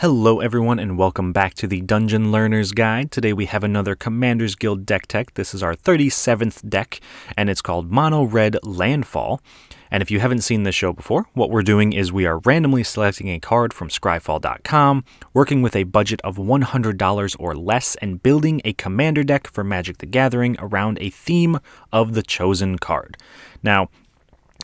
Hello everyone and welcome back to the Dungeon Learner's Guide. Today we have another Commander's Guild deck tech. This is our 37th deck and it's called Mono Red Landfall. And if you haven't seen this show before, what we're doing is we are randomly selecting a card from scryfall.com, working with a budget of $100 or less, and building a commander deck for Magic the Gathering around a theme of the chosen card. Now,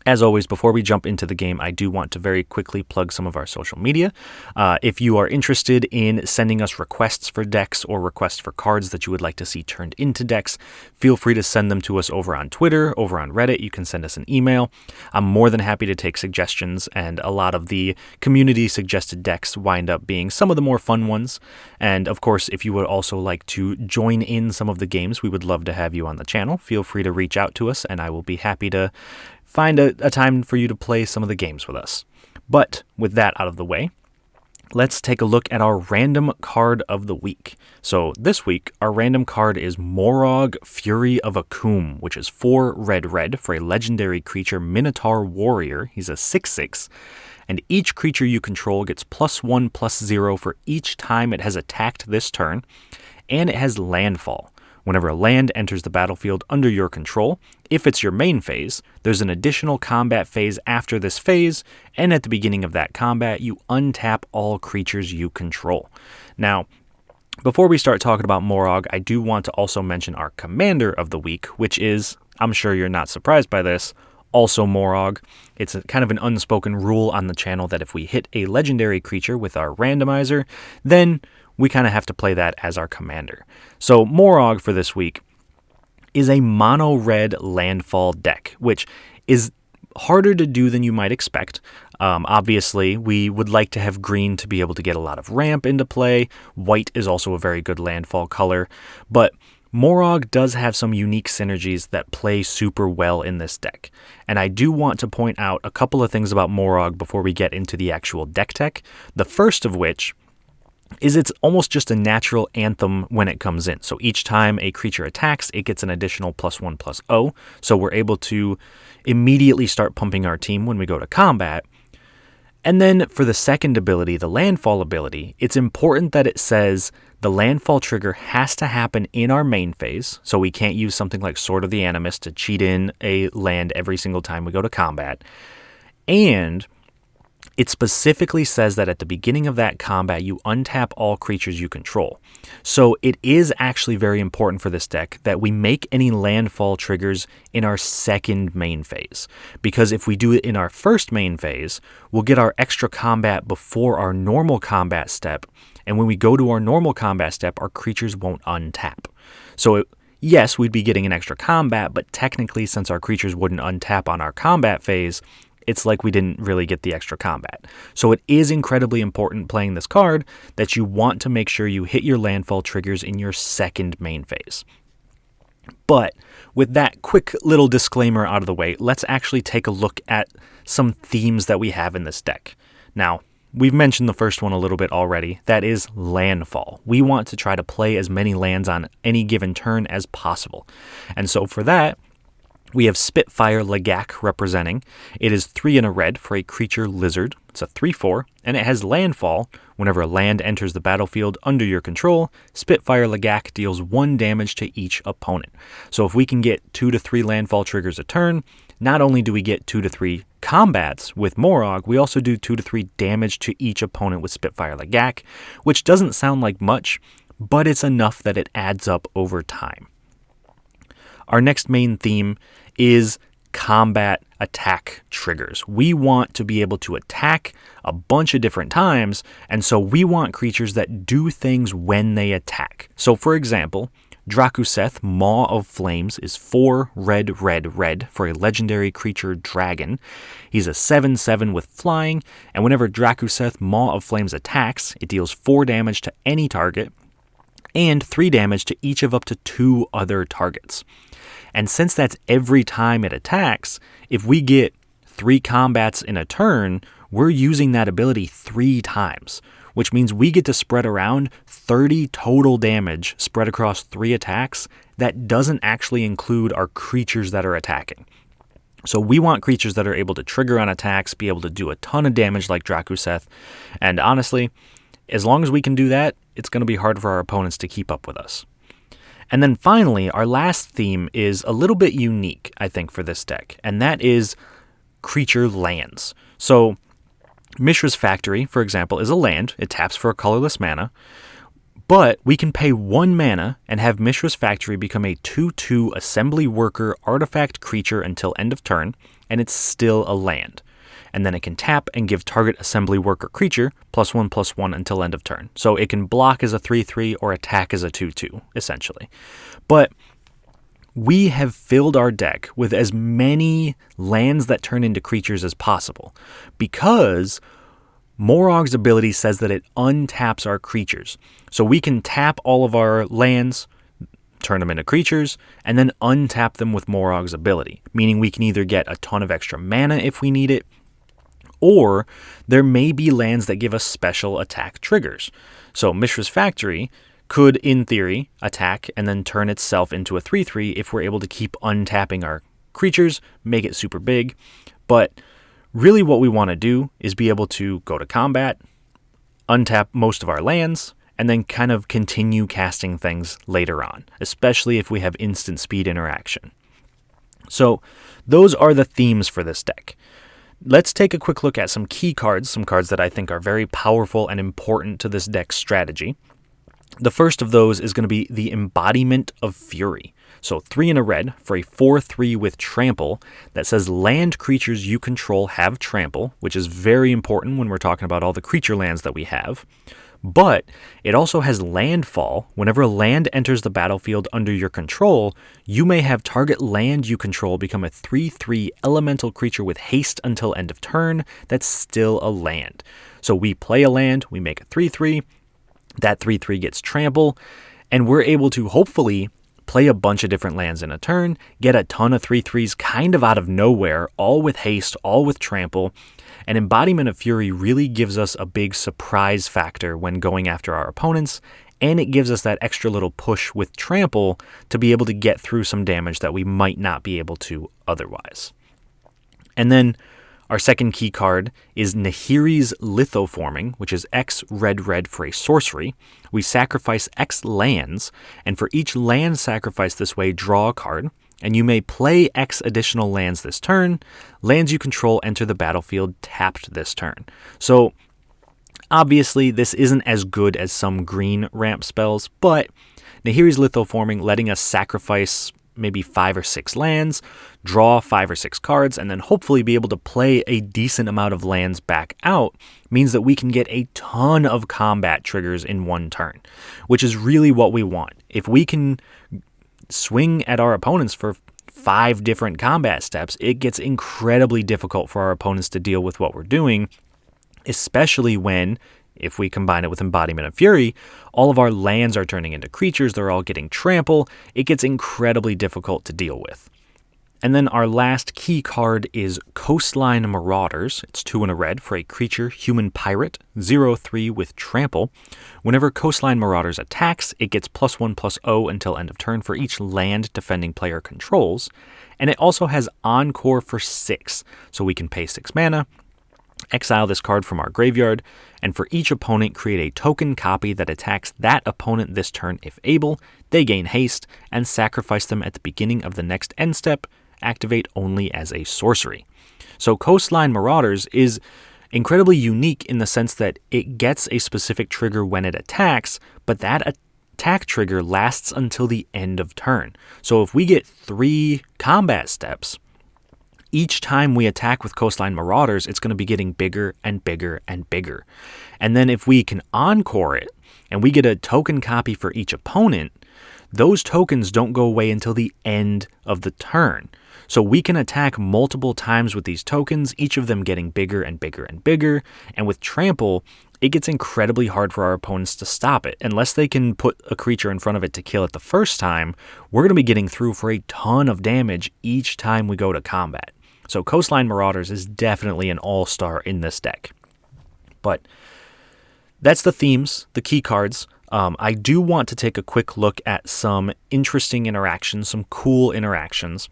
as always, before we jump into the game, I do want to very quickly plug some of our social media. If you are interested in sending us requests for decks or requests for cards that you would like to see turned into decks, feel free to send them to us over on Twitter, over on Reddit. You can send us an email. I'm more than happy to take suggestions, and a lot of the community-suggested decks wind up being some of the more fun ones. And, of course, if you would also like to join in some of the games, we would love to have you on the channel. Feel free to reach out to us, and I will be happy to find a time for you to play some of the games with us. But with that out of the way, let's take a look at our random card of the week. So this week, our random card is Moraug, Fury of Akoum, which is 4 red for a legendary creature Minotaur Warrior. He's a 6/6, and each creature you control gets +1/+0 for each time it has attacked this turn, and it has Landfall. Whenever a land enters the battlefield under your control, if it's your main phase, there's an additional combat phase after this phase, and at the beginning of that combat, you untap all creatures you control. Now, before we start talking about Moraug, I do want to also mention our commander of the week, which is, I'm sure you're not surprised by this, also Moraug. It's kind of an unspoken rule on the channel that if we hit a legendary creature with our randomizer, then we kind of have to play that as our commander. So Moraug for this week is a mono red landfall deck, which is harder to do than you might expect. Obviously, we would like to have green to be able to get a lot of ramp into play. White is also a very good landfall color, but Moraug does have some unique synergies that play super well in this deck. And I do want to point out a couple of things about Moraug before we get into the actual deck tech. The first of which is it's almost just a natural anthem when it comes in. So each time a creature attacks, it gets an additional +1/+0. So we're able to immediately start pumping our team when we go to combat. And then for the second ability, the landfall ability, it's important that it says the landfall trigger has to happen in our main phase. So we can't use something like Sword of the Animus to cheat in a land every single time we go to combat. And it specifically says that at the beginning of that combat, you untap all creatures you control. So it is actually very important for this deck that we make any landfall triggers in our second main phase. Because if we do it in our first main phase, we'll get our extra combat before our normal combat step. And when we go to our normal combat step, our creatures won't untap. So yes, we'd be getting an extra combat, but technically, since our creatures wouldn't untap on our combat phase, it's like we didn't really get the extra combat. So it is incredibly important playing this card that you want to make sure you hit your landfall triggers in your second main phase. But with that quick little disclaimer out of the way, let's actually take a look at some themes that we have in this deck. Now, we've mentioned the first one a little bit already. That is Landfall. We want to try to play as many lands on any given turn as possible. And so for that, we have Spitfire Lagak representing. It is 3 and a red for a creature lizard. It's a 3/4, and it has Landfall. Whenever a land enters the battlefield under your control, Spitfire Lagak deals 1 damage to each opponent. So if we can get 2 to 3 landfall triggers a turn, not only do we get 2 to 3 combats with Moraug, we also do 2 to 3 damage to each opponent with Spitfire Lagak, which doesn't sound like much, but it's enough that it adds up over time. Our next main theme is combat attack triggers. We want to be able to attack a bunch of different times, and so we want creatures that do things when they attack. So for example, Drakuseth, Maw of Flames, is 4 red for a legendary creature dragon. He's a 7/7 with flying, and whenever Drakuseth, Maw of Flames attacks, it deals 4 damage to any target, and 3 damage to each of up to 2 other targets. And since that's every time it attacks, if we get 3 combats in a turn, we're using that ability 3 times, which means we get to spread around 30 total damage spread across 3 attacks. That doesn't actually include our creatures that are attacking. So we want creatures that are able to trigger on attacks, be able to do a ton of damage like Drakuseth, and honestly, As long as we can do that, it's going to be hard for our opponents to keep up with us. And then finally, our last theme is a little bit unique, I think, for this deck, and that is creature lands. So Mishra's Factory, for example, is a land. It taps for a colorless mana, but we can pay 1 mana and have Mishra's Factory become a 2/2 Assembly Worker artifact creature until end of turn, and it's still a land. And then it can tap and give target Assembly Worker creature +1/+1 until end of turn. So it can block as a 3/3 or attack as a 2/2, essentially. But we have filled our deck with as many lands that turn into creatures as possible, because Moraug's ability says that it untaps our creatures. So we can tap all of our lands, turn them into creatures, and then untap them with Moraug's ability, meaning we can either get a ton of extra mana if we need it, or there may be lands that give us special attack triggers. So Mishra's Factory could, in theory, attack and then turn itself into a 3/3 if we're able to keep untapping our creatures, make it super big. But really what we want to do is be able to go to combat, untap most of our lands, and then kind of continue casting things later on, especially if we have instant speed interaction. So those are the themes for this deck. Let's take a quick look at some key cards, some cards that I think are very powerful and important to this deck's strategy. The first of those is going to be the Embodiment of Fury. So 3 in a red for a 4/3 with Trample that says land creatures you control have Trample, which is very important when we're talking about all the creature lands that we have. But it also has Landfall. Whenever a land enters the battlefield under your control, you may have target land you control become a 3/3 elemental creature with haste until end of turn that's still a land. So we play a land, we make a 3/3, that 3/3 gets Trample, and we're able to hopefully play a bunch of different lands in a turn, get a ton of 3/3s kind of out of nowhere, all with haste, all with Trample. And Embodiment of Fury really gives us a big surprise factor when going after our opponents, and it gives us that extra little push with Trample to be able to get through some damage that we might not be able to otherwise. And then our second key card is Nahiri's Lithoforming, which is X red for a sorcery. We sacrifice X lands, and for each land sacrificed this way, draw a card. And you may play X additional lands this turn. Lands you control enter the battlefield tapped this turn. So obviously this isn't as good as some green ramp spells, but Nahiri's Lithoforming letting us sacrifice maybe 5 or 6 lands, draw 5 or 6 cards, and then hopefully be able to play a decent amount of lands back out means that we can get a ton of combat triggers in one turn, which is really what we want. If we can swing at our opponents for 5 different combat steps, it gets incredibly difficult for our opponents to deal with what we're doing, especially when, if we combine it with Embodiment of Fury, all of our lands are turning into creatures, they're all getting Trample. It gets incredibly difficult to deal with. And then our last key card is Coastline Marauders. It's 2 in a red for a creature, human pirate, 0/3 with Trample. Whenever Coastline Marauders attacks, it gets +1/+0 until end of turn for each land defending player controls. And it also has Encore for 6, so we can pay 6 mana, exile this card from our graveyard, and for each opponent create a token copy that attacks that opponent this turn if able. They gain haste, and sacrifice them at the beginning of the next end step, activate only as a sorcery. So Coastline Marauders is incredibly unique in the sense that it gets a specific trigger when it attacks, but that attack trigger lasts until the end of turn. So if we get 3 combat steps, each time we attack with Coastline Marauders, it's going to be getting bigger and bigger and bigger. And then if we can encore it, and we get a token copy for each opponent, those tokens don't go away until the end of the turn. So we can attack multiple times with these tokens, each of them getting bigger and bigger and bigger. And with Trample, it gets incredibly hard for our opponents to stop it. Unless they can put a creature in front of it to kill it the first time, we're going to be getting through for a ton of damage each time we go to combat. So Coastline Marauders is definitely an all-star in this deck. But that's the themes, the key cards. I do want to take a quick look at some interesting interactions, some cool interactions.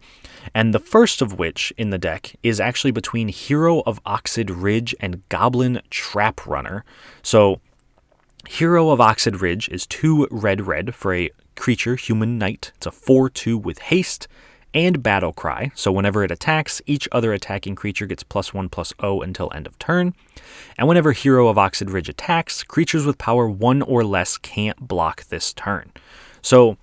And the first of which in the deck is actually between Hero of Oxid Ridge and Goblin Trap Runner. So Hero of Oxid Ridge is 2 red for a creature, human knight. It's a 4/2 with haste and battle cry, so whenever it attacks, each other attacking creature gets +1/+0 until end of turn. And whenever Hero of Oxid Ridge attacks, creatures with power 1 or less can't block this turn. So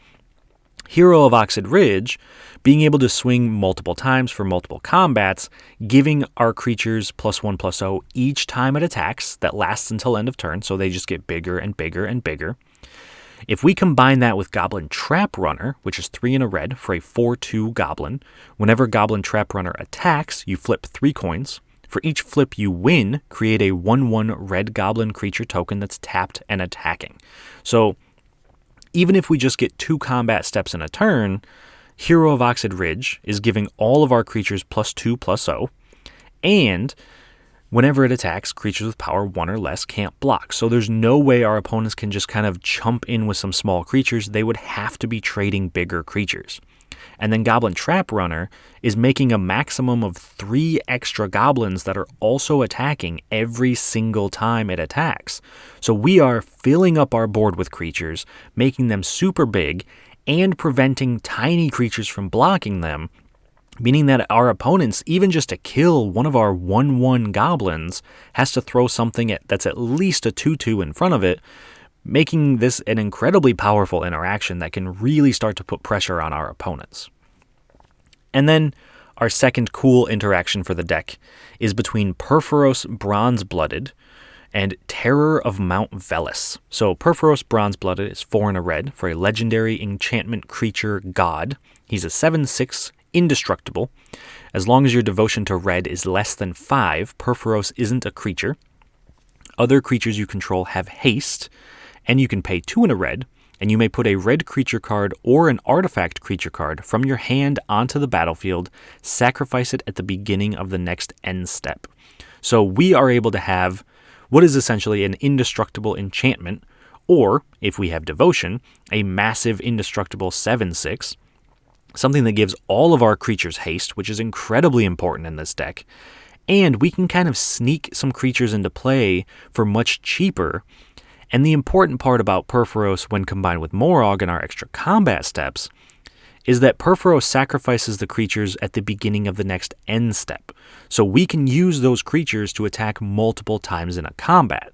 Hero of Oxid Ridge, being able to swing multiple times for multiple combats, giving our creatures +1/+0 each time it attacks, that lasts until end of turn, so they just get bigger and bigger and bigger. If we combine that with Goblin Trap Runner, which is 3 and a red for a 4/2 goblin, whenever Goblin Trap Runner attacks, you flip 3 coins. For each flip you win, create a 1/1 red goblin creature token that's tapped and attacking. So even if we just get 2 combat steps in a turn, Hero of Oxid Ridge is giving all of our creatures +2/+0, and whenever it attacks, creatures with power 1 or less can't block. So there's no way our opponents can just kind of chump in with some small creatures. They would have to be trading bigger creatures. And then Goblin Trap Runner is making a maximum of 3 extra goblins that are also attacking every single time it attacks. So we are filling up our board with creatures, making them super big, and preventing tiny creatures from blocking them, meaning that our opponents, even just to kill one of our 1/1 goblins, has to throw something that's at least a 2/2 in front of it, making this an incredibly powerful interaction that can really start to put pressure on our opponents. And then our second cool interaction for the deck is between Purphoros Bronze-Blooded and Terror of Mount Velis. So Purphoros Bronze-Blooded is 4 and a red for a legendary enchantment creature god. He's a 7/6 indestructible. As long as your devotion to red is less than 5, Purphoros isn't a creature. Other creatures you control have haste, and you can pay 2 and a red, and you may put a red creature card or an artifact creature card from your hand onto the battlefield, sacrifice it at the beginning of the next end step. So we are able to have what is essentially an indestructible enchantment, or, if we have devotion, a massive indestructible 7/6, something that gives all of our creatures haste, which is incredibly important in this deck, and we can kind of sneak some creatures into play for much cheaper. And the important part about Purphoros when combined with Moraug and our extra combat steps is that Purphoros sacrifices the creatures at the beginning of the next end step, so we can use those creatures to attack multiple times in a combat.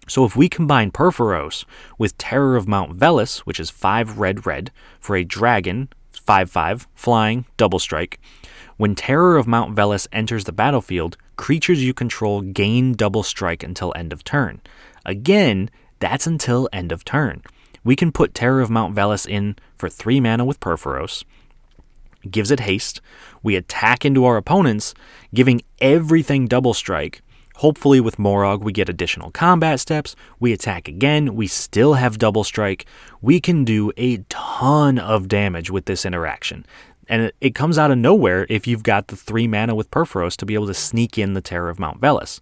So if we combine Purphoros with Terror of Mount Velis, which is 5 red for a dragon, 5/5, flying, double strike, when Terror of Mount Velis enters the battlefield, creatures you control gain double strike until end of turn. Again, that's until end of turn. We can put Terror of Mount Velis in for 3 mana with Purphoros. Gives it haste. We attack into our opponents, giving everything double strike. Hopefully with Moraug we get additional combat steps. We attack again. We still have double strike. We can do a ton of damage with this interaction. And it comes out of nowhere if you've got the 3 mana with Purphoros to be able to sneak in the Terror of Mount Velis.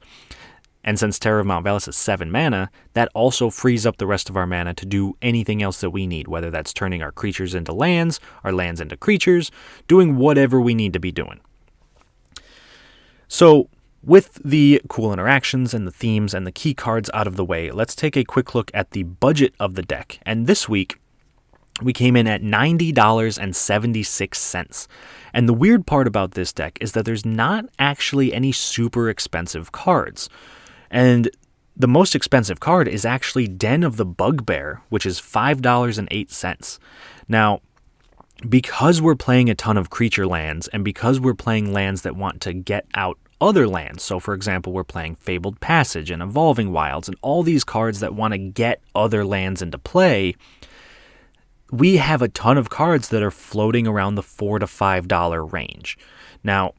And since Terror of Mount Velis is 7 mana, that also frees up the rest of our mana to do anything else that we need, whether that's turning our creatures into lands, our lands into creatures, doing whatever we need to be doing. So, with the cool interactions and the themes and the key cards out of the way, let's take a quick look at the budget of the deck. And this week, we came in at $90.76. And the weird part about this deck is that there's not actually any super expensive cards. And the most expensive card is actually Den of the Bugbear, which is $5.08. Now, because we're playing a ton of creature lands, and because we're playing lands that want to get out other lands, so for example, we're playing Fabled Passage and Evolving Wilds, and all these cards that want to get other lands into play, we have a ton of cards that are floating around the $4 to $5 range. Now,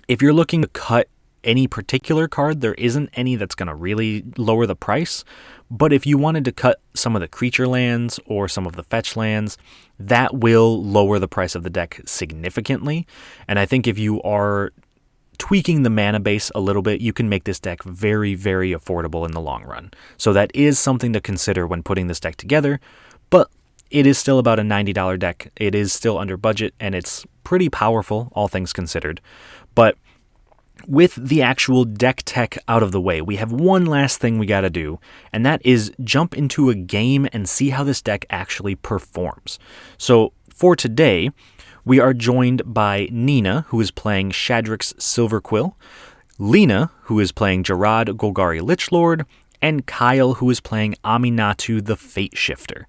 if you're looking to cut any particular card, there isn't any that's going to really lower the price. But if you wanted to cut some of the creature lands or some of the fetch lands, that will lower the price of the deck significantly. And I think if you are tweaking the mana base a little bit, you can make this deck very, very affordable in the long run. So that is something to consider when putting this deck together. But it is still about a $90 deck. It is still under budget, and it's pretty powerful, all things considered. But With the actual deck tech out of the way, we have one last thing we gotta do, and that is jump into a game and see how this deck actually performs. So for today, we are joined by Nina, who is playing Shadrix's Silverquill, Lena, who is playing Jarad Golgari Lichlord, and Kyle, who is playing Aminatu the Fate Shifter.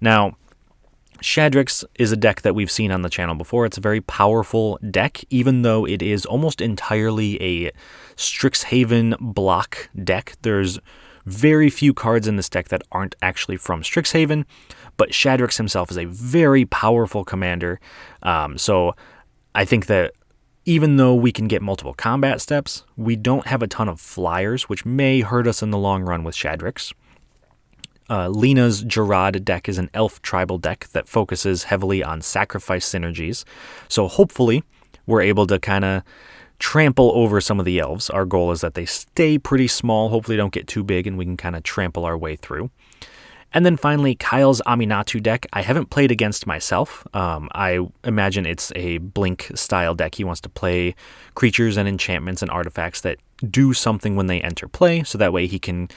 Now, Shadrix is a deck that we've seen on the channel before. It's a very powerful deck, even though it is almost entirely a Strixhaven block deck. There's very few cards in this deck that aren't actually from Strixhaven, but Shadrix himself is a very powerful commander. So I think that even though we can get multiple combat steps, we don't have a ton of flyers, which may hurt us in the long run with Shadrix. Lena's Jarad deck is an elf tribal deck that focuses heavily on sacrifice synergies. So hopefully we're able to kind of trample over some of the elves. Our goal is that they stay pretty small, hopefully don't get too big, and we can kind of trample our way through. And then finally, Kyle's Aminatu deck. I haven't played against myself. I imagine it's a Blink style deck. He wants to play creatures and enchantments and artifacts that do something when they enter play, so that way he can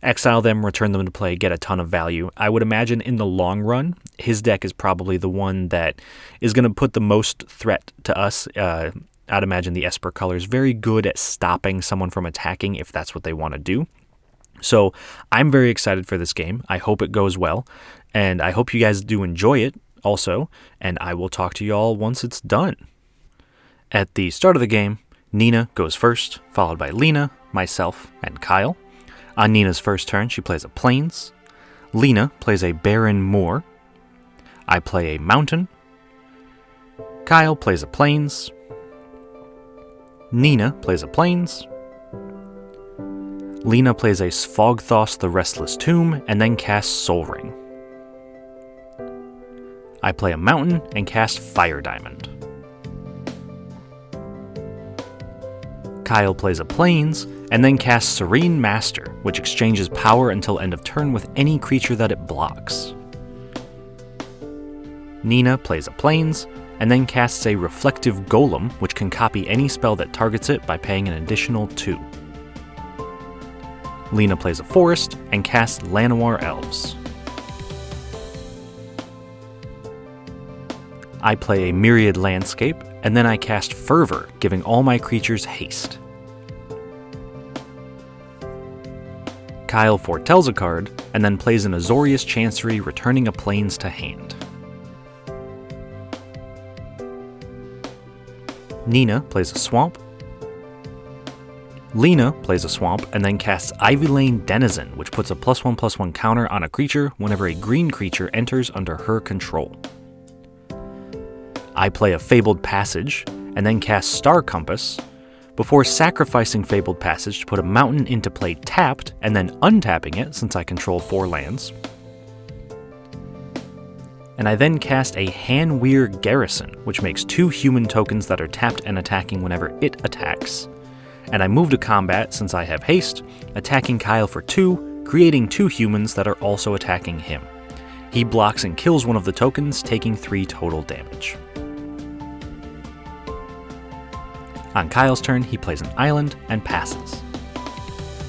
exile them, return them to play, get a ton of value. I would imagine in the long run, his deck is probably the one that is going to put the most threat to us. I'd imagine the Esper color is very good at stopping someone from attacking if that's what they want to do. So I'm very excited for this game. I hope it goes well, and I hope you guys do enjoy it also, and I will talk to y'all once it's done. At the start of the game, Nina goes first, followed by Lena, myself, and Kyle. On Nina's first turn, she plays a Plains. Lena plays a Barren Moor. I play a Mountain. Kyle plays a Plains. Nina plays a Plains. Lena plays a Sphogthos the Restless Tomb and then casts Soul Ring. I play a Mountain and cast Fire Diamond. Kyle plays a Plains and then casts Serene Master, which exchanges power until end of turn with any creature that it blocks. Nina plays a Plains and then casts a Reflective Golem, which can copy any spell that targets it by paying an additional 2. Lena plays a Forest and casts Llanowar Elves. I play a Myriad Landscape, and then I cast Fervor, giving all my creatures haste. Kyle foretells a card, and then plays an Azorius Chancery, returning a Plains to hand. Nina plays a Swamp. Lena plays a Swamp, and then casts Ivy Lane Denizen, which puts a +1/+1 counter on a creature whenever a green creature enters under her control. I play a Fabled Passage, and then cast Star Compass, before sacrificing Fabled Passage to put a mountain into play tapped, and then untapping it since I control 4 lands. And I then cast a Hanweir Garrison, which makes 2 human tokens that are tapped and attacking whenever it attacks. And I move to combat since I have haste, attacking Kyle for 2, creating 2 humans that are also attacking him. He blocks and kills one of the tokens, taking 3 total damage. On Kyle's turn, he plays an island and passes.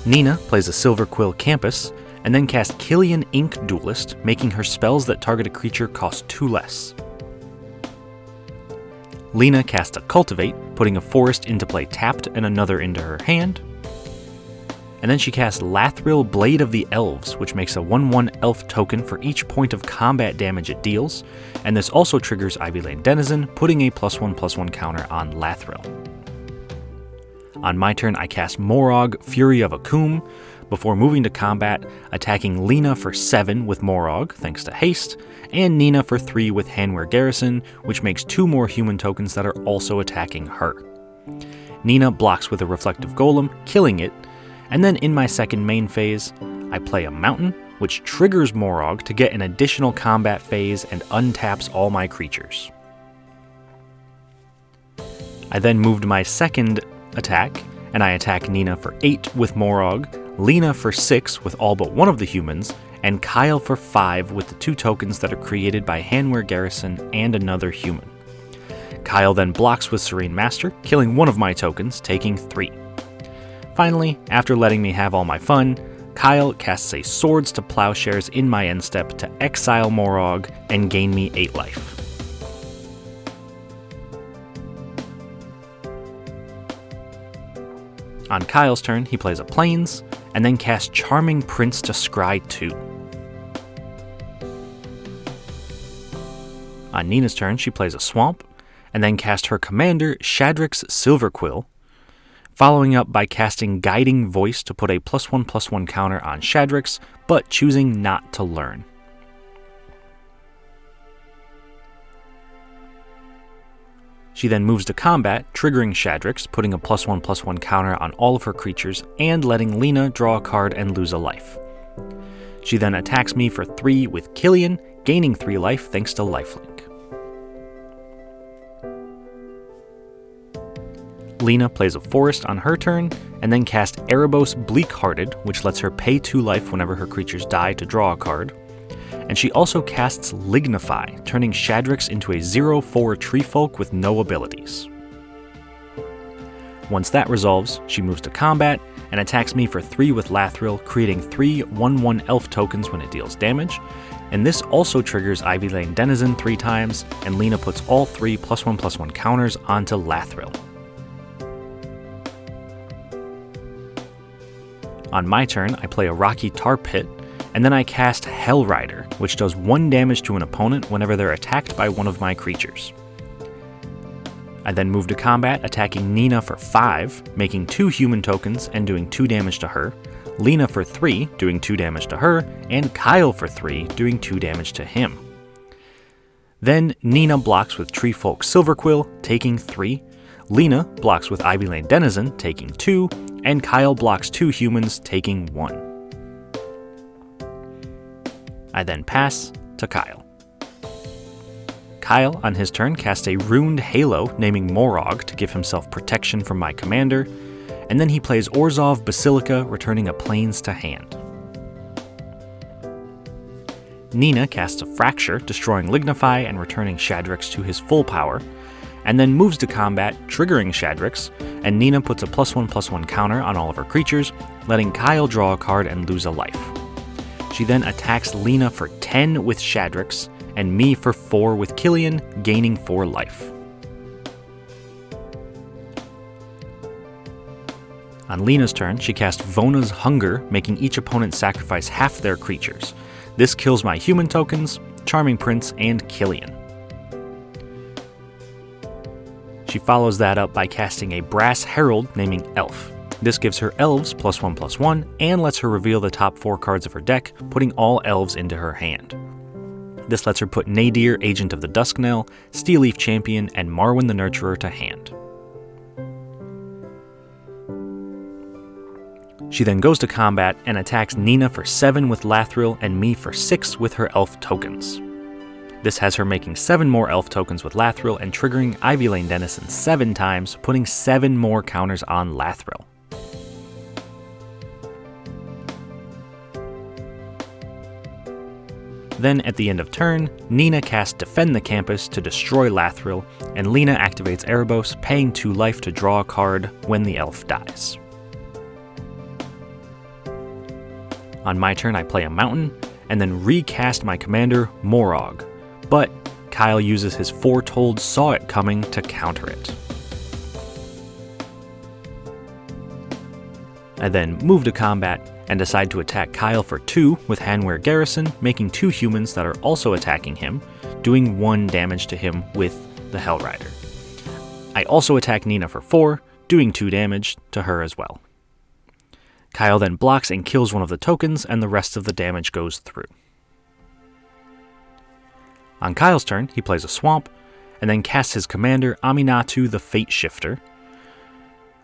Nina plays a Silverquill Campus, and then casts Killian Ink Duelist, making her spells that target a creature cost 2 less. Lena casts a Cultivate, putting a forest into play tapped and another into her hand. And then she casts Lathril Blade of the Elves, which makes a 1/1 elf token for each point of combat damage it deals, and this also triggers Ivy Lane Denizen, putting a +1/+1 counter on Lathril. On my turn, I cast Moraug, Fury of Akoum, before moving to combat, attacking Lena for 7 with Moraug, thanks to haste, and Nina for 3 with Hanweir Garrison, which makes 2 more human tokens that are also attacking her. Nina blocks with a Reflective Golem, killing it, and then in my second main phase, I play a Mountain, which triggers Moraug to get an additional combat phase and untaps all my creatures. I then moved my second attack, and I attack Nina for 8 with Moraug, Lena for 6 with all but one of the humans, and Kyle for 5 with the 2 tokens that are created by Hanweir Garrison and another human. Kyle then blocks with Serene Master, killing one of my tokens, taking 3. Finally, after letting me have all my fun, Kyle casts a Swords to Plowshares in my end step to exile Moraug and gain me 8 life. On Kyle's turn, he plays a Plains, and then casts Charming Prince to scry 2. On Nina's turn, she plays a Swamp, and then casts her commander, Shadrax's Silverquill, following up by casting Guiding Voice to put a +1/+1 counter on Shadrax, but choosing not to learn. She then moves to combat, triggering Shadrax, putting a +1/+1 counter on all of her creatures, and letting Lena draw a card and lose a life. She then attacks me for 3 with Killian, gaining 3 life thanks to lifelink. Lena plays a Forest on her turn, and then casts Erebos Bleak-Hearted, which lets her pay 2 life whenever her creatures die to draw a card. And she also casts Lignify, turning Shadrax into a 0/4 Treefolk with no abilities. Once that resolves, she moves to combat, and attacks me for 3 with Lathril, creating 3 1/1 elf tokens when it deals damage, and this also triggers Ivy Lane Denizen 3 times, and Lena puts all 3 +1/+1 counters onto Lathril. On my turn, I play a Rocky Tar Pit, and then I cast Hellrider, which does 1 damage to an opponent whenever they're attacked by one of my creatures. I then move to combat, attacking Nina for 5, making 2 human tokens and doing 2 damage to her, Lena for 3, doing 2 damage to her, and Kyle for 3, doing 2 damage to him. Then Nina blocks with Treefolk Silverquill, taking 3, Lena blocks with Ivy Lane Denizen, taking 2, and Kyle blocks 2 humans, taking 1. I then pass to Kyle. Kyle, on his turn, casts a Runed Halo, naming Moraug to give himself protection from my commander, and then he plays Orzhov Basilica, returning a Plains to hand. Nina casts a Fracture, destroying Lignify and returning Shadrax to his full power, and then moves to combat, triggering Shadrax, and Nina puts a +1/+1 counter on all of her creatures, letting Kyle draw a card and lose a life. She then attacks Lena for 10 with Shadrax, and me for 4 with Killian, gaining 4 life. On Lena's turn, she casts Vona's Hunger, making each opponent sacrifice half their creatures. This kills my human tokens, Charming Prince, and Killian. She follows that up by casting a Brass Herald, naming Elf. This gives her elves +1/+1 and lets her reveal the top 4 cards of her deck, putting all elves into her hand. This lets her put Nadir, Agent of the Dusknell, Steelleaf Champion, and Marwyn the Nurturer to hand. She then goes to combat and attacks Nina for 7 with Lathril and me for 6 with her elf tokens. This has her making 7 more elf tokens with Lathril and triggering Ivy Lane Denizen 7 times, putting 7 more counters on Lathril. Then, at the end of turn, Nina casts Defend the Campus to destroy Lathril, and Lena activates Erebos, paying 2 life to draw a card when the elf dies. On my turn, I play a Mountain, and then recast my commander, Moraug, but Kyle uses his Foretold Saw It Coming to counter it. I then move to combat and decide to attack Kyle for 2 with Hanweir Garrison, making 2 humans that are also attacking him, doing 1 damage to him with the Hellrider. I also attack Nina for 4, doing 2 damage to her as well. Kyle then blocks and kills one of the tokens, and the rest of the damage goes through. On Kyle's turn, he plays a Swamp, and then casts his commander, Aminatu the Fate Shifter,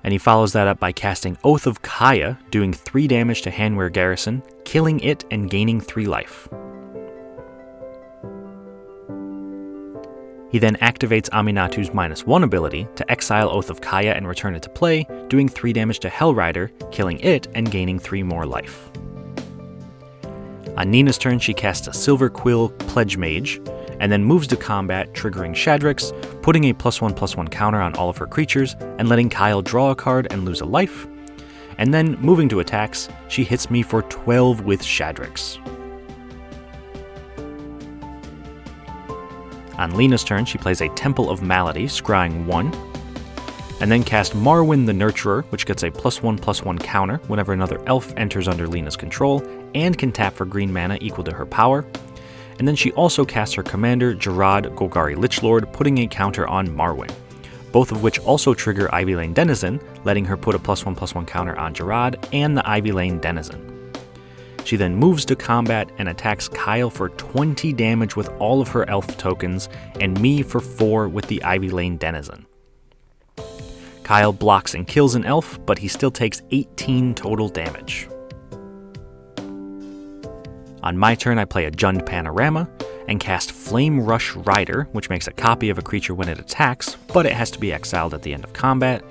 and he follows that up by casting Oath of Kaya, doing 3 damage to Hanweir Garrison, killing it and gaining 3 life. He then activates Aminatu's -1 ability to exile Oath of Kaya and return it to play, doing 3 damage to Hellrider, killing it and gaining 3 more life. On Nina's turn, she casts a Silverquill Pledge Mage, and then moves to combat, triggering Shadrax, putting a +1/+1 counter on all of her creatures, and letting Kyle draw a card and lose a life. And then, moving to attacks, she hits me for 12 with Shadrax. On Lena's turn, she plays a Temple of Malady, scrying 1, and then cast Marwyn the Nurturer, which gets a +1/+1 counter whenever another elf enters under Lena's control, and can tap for green mana equal to her power. And then she also casts her commander, Jarad Golgari Lichlord, putting a counter on Marwyn, both of which also trigger Ivy Lane Denizen, letting her put a +1/+1 counter on Jarad and the Ivy Lane Denizen. She then moves to combat and attacks Kyle for 20 damage with all of her elf tokens, and me for 4 with the Ivy Lane Denizen. Kyle blocks and kills an elf, but he still takes 18 total damage. On my turn, I play a Jund Panorama and cast Flame Rush Rider, which makes a copy of a creature when it attacks, but it has to be exiled at the end of combat.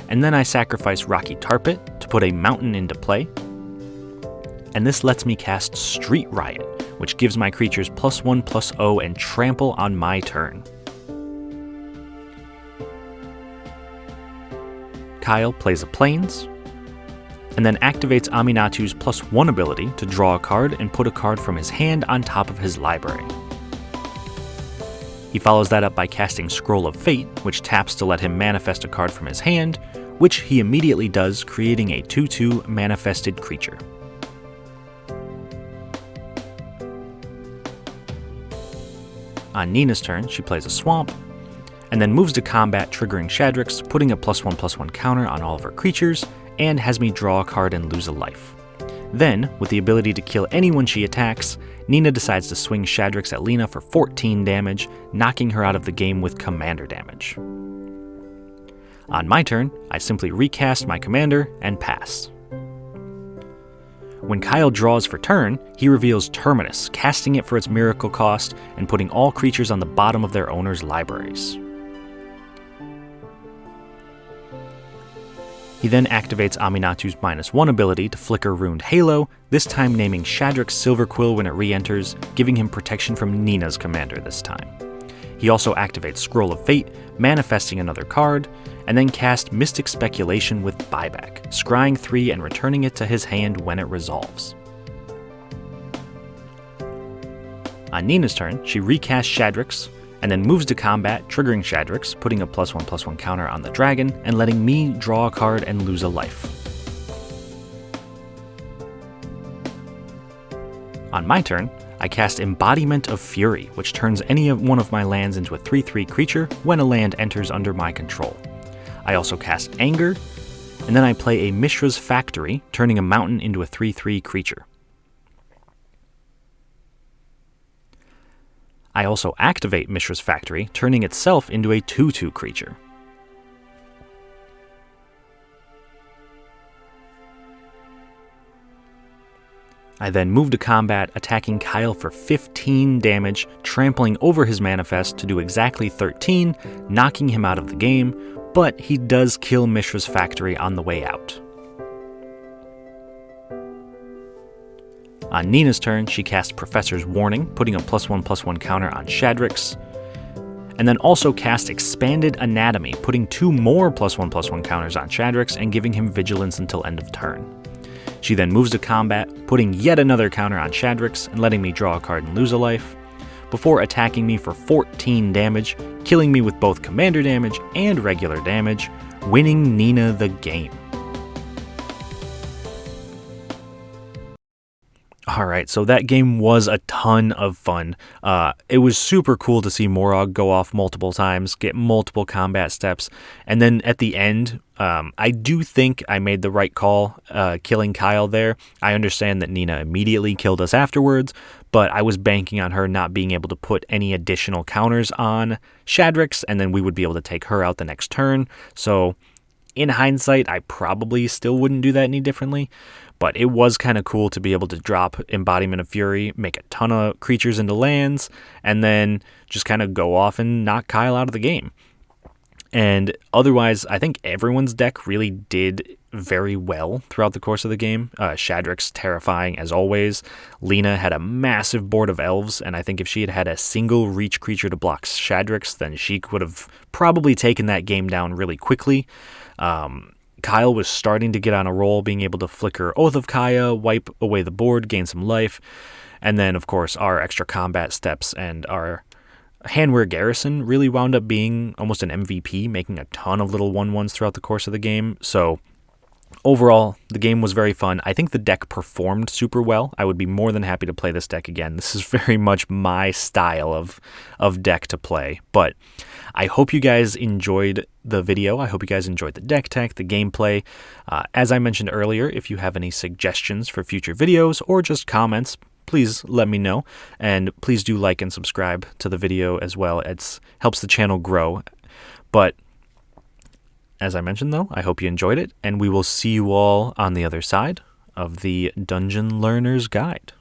And then I sacrifice Rocky Tarpit to put a mountain into play. And this lets me cast Street Riot, which gives my creatures +1/+0 and trample on my turn. Kyle plays a Plains, and then activates Aminatu's +1 ability to draw a card and put a card from his hand on top of his library. He follows that up by casting Scroll of Fate, which taps to let him manifest a card from his hand, which he immediately does, creating a 2/2 manifested creature. On Nina's turn, she plays a Swamp, and then moves to combat, triggering Shadrax, putting a +1/+1 counter on all of her creatures, and has me draw a card and lose a life. Then, with the ability to kill anyone she attacks, Nina decides to swing Shadrax at Lena for 14 damage, knocking her out of the game with commander damage. On my turn, I simply recast my commander and pass. When Kyle draws for turn, he reveals Terminus, casting it for its miracle cost and putting all creatures on the bottom of their owner's libraries. He then activates Aminatu's -1 ability to flicker Ruined Halo, this time naming Shadrax Silverquill when it re-enters, giving him protection from Nina's commander this time. He also activates Scroll of Fate, manifesting another card, and then cast Mystic Speculation with Buyback, scrying 3 and returning it to his hand when it resolves. On Nina's turn, she recasts Shadrax, and then moves to combat, triggering Shadrax, putting a +1/+1 counter on the dragon, and letting me draw a card and lose a life. On my turn, I cast Embodiment of Fury, which turns any one of my lands into a 3/3 creature when a land enters under my control. I also cast Anger, and then I play a Mishra's Factory, turning a mountain into a 3/3 creature. I also activate Mishra's Factory, turning itself into a 2/2 creature. I then move to combat, attacking Kyle for 15 damage, trampling over his manifest to do exactly 13, knocking him out of the game, but he does kill Mishra's Factory on the way out. On Nina's turn, she casts Professor's Warning, putting a +1/+1 counter on Shadrax, and then also casts Expanded Anatomy, putting 2 more +1/+1 counters on Shadrax and giving him Vigilance until end of turn. She then moves to combat, putting yet another counter on Shadrax and letting me draw a card and lose a life, before attacking me for 14 damage, killing me with both commander damage and regular damage, winning Nina the game. Alright, so that game was a ton of fun. It was super cool to see Moraug go off multiple times, get multiple combat steps, and then at the end, I do think I made the right call killing Kyle there. I understand that Nina immediately killed us afterwards, but I was banking on her not being able to put any additional counters on Shadrax, and then we would be able to take her out the next turn. So in hindsight, I probably still wouldn't do that any differently. But it was kind of cool to be able to drop Embodiment of Fury, make a ton of creatures into lands, and then just kind of go off and knock Kyle out of the game. And otherwise, I think everyone's deck really did very well throughout the course of the game. Shadrack's terrifying as always. Lena had a massive board of elves, and I think if she had had a single reach creature to block Shadrack's, then she would have probably taken that game down really quickly. Kyle was starting to get on a roll, being able to flicker Oath of Kaya, wipe away the board, gain some life. And then, of course, our extra combat steps and our Handwear Garrison really wound up being almost an MVP, making a ton of little 1/1s throughout the course of the game. So overall, the game was very fun. I think the deck performed super well. I would be more than happy to play this deck again. This is very much my style of deck to play. But I hope you guys enjoyed the video. I hope you guys enjoyed the deck tech, the gameplay. As I mentioned earlier, if you have any suggestions for future videos or just comments, please let me know, and please do like and subscribe to the video as well. It helps the channel grow. But as I mentioned, though, I hope you enjoyed it, and we will see you all on the other side of the Dungeon Learner's Guide.